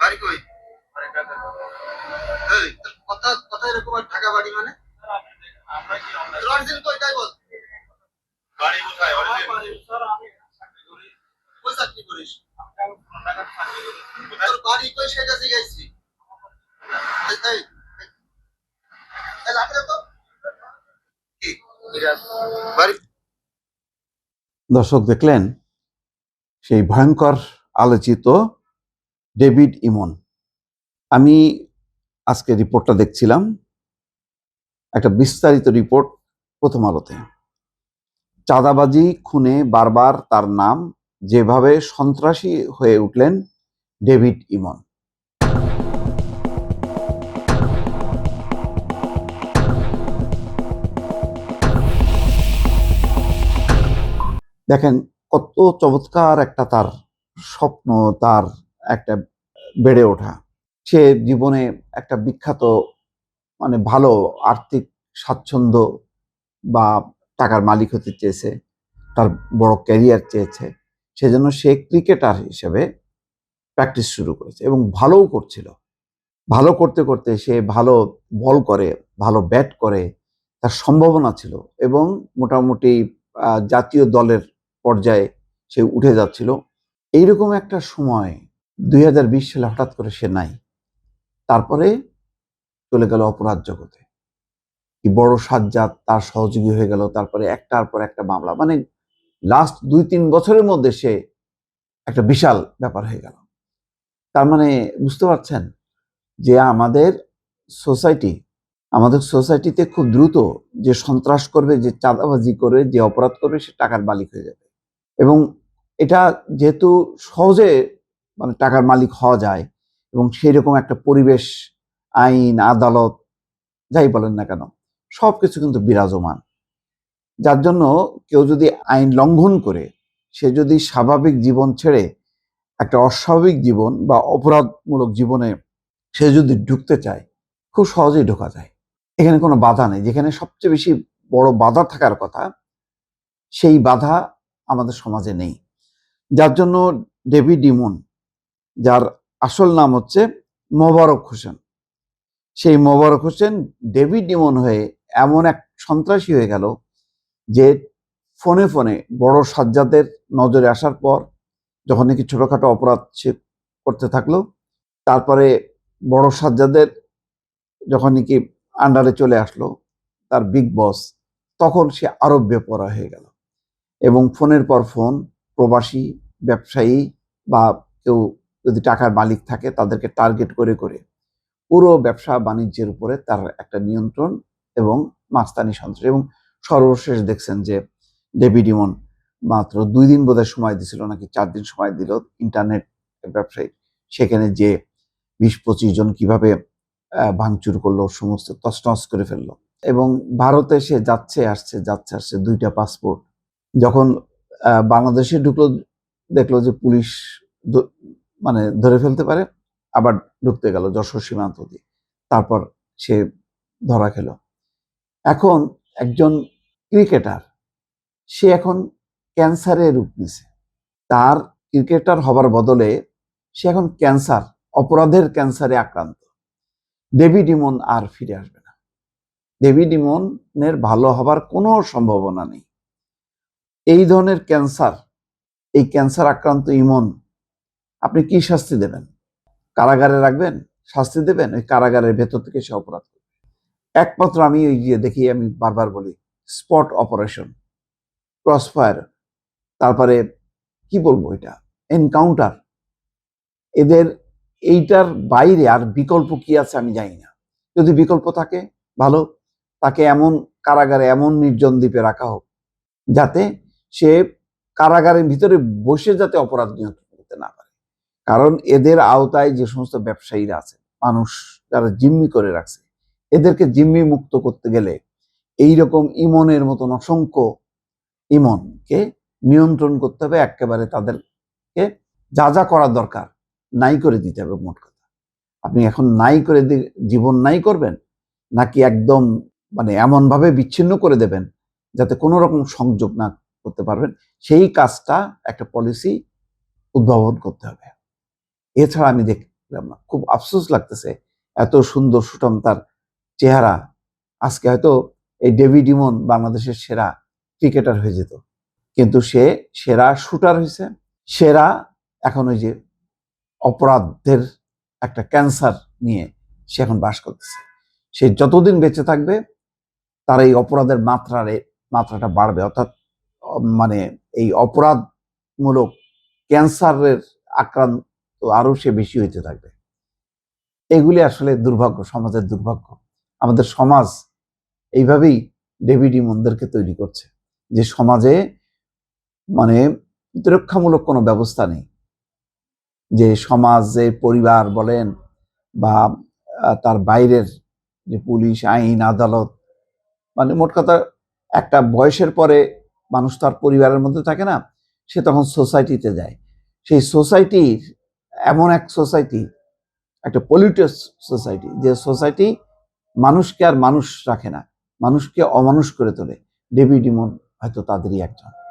বাড়ি কই? এই কথা কথা এরকম ঢাকা বাড়ি মানে অরিজিন কই তাই বল। বাড়ি কোথায় অরিজিন? কই চাকরি করিস? তোর বাড়ি কই সেটা জিজ্ঞাসি। এই এই এই লাফে তো কি বাড়ি। দর্শক দেখলেন সেই ভয়ঙ্কর আলোচিত ডেভিড ইমন। আমি আজকে রিপোর্টটা দেখছিলাম, একটা বিস্তারিত রিপোর্ট প্রথম আলোতে। চাঁদাবাজি খুনে বারবার তার নাম, যেভাবে সন্ত্রাসী হয়ে উঠলেন ডেভিড ইমন। দেখেন কত চমৎকার একটা তার স্বপ্ন, তার একটা বেড়ে ওঠা। সে জীবনে একটা বিখ্যাত ভালো আর্থিক স্বাচ্ছন্দ্য বা টাকার মালিক হতে চেয়েছে, তার বড় ক্যারিয়ার চেয়েছে। সেজন্য সে ক্রিকেটার হিসেবে প্র্যাকটিস শুরু করেছে এবং ভালোও করছিল। ভালো করতে করতে সে ভালো বল করে, ভালো ব্যাট করে, তার সম্ভাবনা ছিল এবং মোটামুটি জাতীয় দলের পর্যায়ে সে উঠে যাচ্ছিল। এইরকম একটা সময় 2020 সালে হঠাৎ করে সে নাই। তারপরে চলে গেল অপরাধ জগতে। কি বড় সাজ্জাদ তার সহযোগী হয়ে গেল, তারপরে একটার পর একটা মামলা, লাস্ট 2-3 বছরের মধ্যে সে একটা বিশাল ব্যাপার হয়ে গেল। তার বুঝতে পারছেন যে আমাদের সোসাইটিতে খুব দ্রুত যে সন্ত্রাস করবে, যে চাঁদাবাজি করবে, যে অপরাধ করবে, সে টাকার মালিক হয়ে যাবে। এবং এটা যেহেতু সহজে টাকার মালিক হওয়া যায় এবং সেই রকম একটা পরিবেশ, আইন, আদালত, যাই বলেন না কেন, সবকিছু কিন্তু বিরাজমান। যার জন্য কেউ যদি আইন লঙ্ঘন করে, সে যদি স্বাভাবিক জীবন ছেড়ে একটা অস্বাভাবিক জীবন বা অপরাধমূলক জীবনে সে যদি ঢুকতে চায়, খুব সহজেই ঢোকা যায়। এখানে কোনো বাধা নেই। যেখানে সবচেয়ে বেশি বড় বাধা থাকার কথা, সেই বাধা আমাদের সমাজে নেই। যার জন্য ডেভিড ইমন, যার আসল নাম হচ্ছে মোবারক হোসেন, সেই মোবারক হোসেন ডেভিড ইমন হয়ে এমন এক সন্ত্রাসী হয়ে গেল যে ফোনে ফোনে বড় সাজ্জাদের নজরে আসার পর, যখন নাকি ছোটখাটো অপরাধ সে করতে থাকলো, তারপরে বড় সাজ্জাদের যখন নাকি আন্ডারে চলে আসলো তার বিগ বস, তখন সে আরো বেপরোয়া হয়ে গেল এবং ফোনের পর ফোন প্রবাসী ব্যবসায়ী বা কেউ যদি টাকার মালিক থাকে তাদেরকে টার্গেট করে করে পুরো ব্যবসা বাণিজ্যের উপরে তার একটা নিয়ন্ত্রণ এবং মাস্তানি সন্ত্রাস। এবং সর্বশেষ দেখছেন যে ডেভিড ইমন মাত্র 2 দিন বোধহয় সময় দিছিল, নাকি 4 দিন সময় দিল ইন্টারনেট ব্যবসায়ী, সেখানে যে 20-25 জন কিভাবে ভাঙচুর করলো, সমস্ত তছনছ করে ফেললো। এবং ভারতে সে যাচ্ছে আসছে 2টা পাসপোর্ট। যখন বাংলাদেশে ঢুকলো, দেখলো যে পুলিশ ধরে ফেলতে পারে, আবার ঢুকতে গেল যশোর সীমান্ত দিয়ে, তারপর সে ধরা খেল। এখন একজন ক্রিকেটার, সে এখন ক্যান্সারে রূপ নিছে। তার ক্রিকেটার হবার বদলে সে এখন ক্যান্সার, অপরাধের ক্যান্সারে আক্রান্ত। ডেভিড ইমন আর ফিরে আসবে না। ডেভিড ইমনের ভালো হবার কোনো সম্ভাবনা নেই। এই ধরনের ক্যান্সার, এই ক্যান্সার আক্রান্ত ইমন আপনি কি শাস্তি দেবেন? কারাগারে রাখবেন? শাস্তি দেবেন? ওই কারাগারের ভেতর থেকে সে অপরাধ করবে। একমাত্র আমি ওই যে দেখি, আমি বারবার বলি, স্পট অপারেশন, ক্রসফায়ার, তারপরে কি বলবো, এটা এনকাউন্টার, এদের এইটার বাইরে আর বিকল্প কি আছে আমি জানি না। যদি বিকল্প থাকে ভালো, তাকে এমন কারাগারে, এমন নির্জন দ্বীপে রাখা হোক যাতে সে কারাগারের ভিতরে বসে যাতে অপরাধ নিয়ন্ত্রণ করতে না পারে। কারণ এদের আওতায় যে সমস্ত ব্যবসায়ীরা আছে, মানুষ যারা জিম্মি করে রাখছে, এদেরকে জিম্মি মুক্ত করতে গেলে এইরকম ইমনের মতন অসংখ্য ইমনকে নিয়ন্ত্রণ করতে হবে। একেবারে তাদেরকে যা যা করা দরকার নাই করে দিতে হবে। মোট কথা, আপনি এখন নাই করে জীবন নাই করবেন, নাকি একদম এমন ভাবে বিচ্ছিন্ন করে দেবেন যাতে কোনো রকম সংযোগ না করতে পারবেন, সেই কাজটা একটা পলিসি উদ্ভাবন করতে হবে। এছাড়া আমি দেখলাম না। খুব আফসোস লাগতেছে, এত সুন্দর সুঠাম তার চেহারা, আজকে হয়তো এই ডেভিড ইমন বাংলাদেশের সেরা ক্রিকেটার হয়ে যেত, কিন্তু সে সেরা শুটার হয়েছে, সেরা এখন ওই যে অপরাধের একটা ক্যান্সার নিয়ে সে এখন বাস করতেছে। সে যতদিন বেঁচে থাকবে তার এই অপরাধের মাত্রাটা বাড়বে, অর্থাৎ মানে এই অপরাধমূলক ক্যান্সারের আক্রান্ত আরো সে বেশি হইতে থাকবে। এগুলি আসলে দুর্ভাগ্য, সমাজের দুর্ভাগ্য। আমাদের সমাজ এইভাবেই ডেভিড ইমনদেরকে তৈরি করছে, যে সমাজে মানে প্রতিরক্ষামূলক কোনো ব্যবস্থা নেই, যে সমাজে পরিবার বলেন বা তার বাইরের যে পুলিশ, আইন, আদালত, মানে মোট কথা একটা বয়সের পরে মানুষ তার পরিবারের মধ্যে থাকে না, সে তখন সোসাইটিতে যায়। সেই সোসাইটির এমন এক সোসাইটি, একটা পলিউটেড সোসাইটি, যে সোসাইটি মানুষকে আর মানুষ রাখে না, মানুষকে অমানুষ করে তোলে। ডেভিড ইমন হয়তো তাদেরই একজন।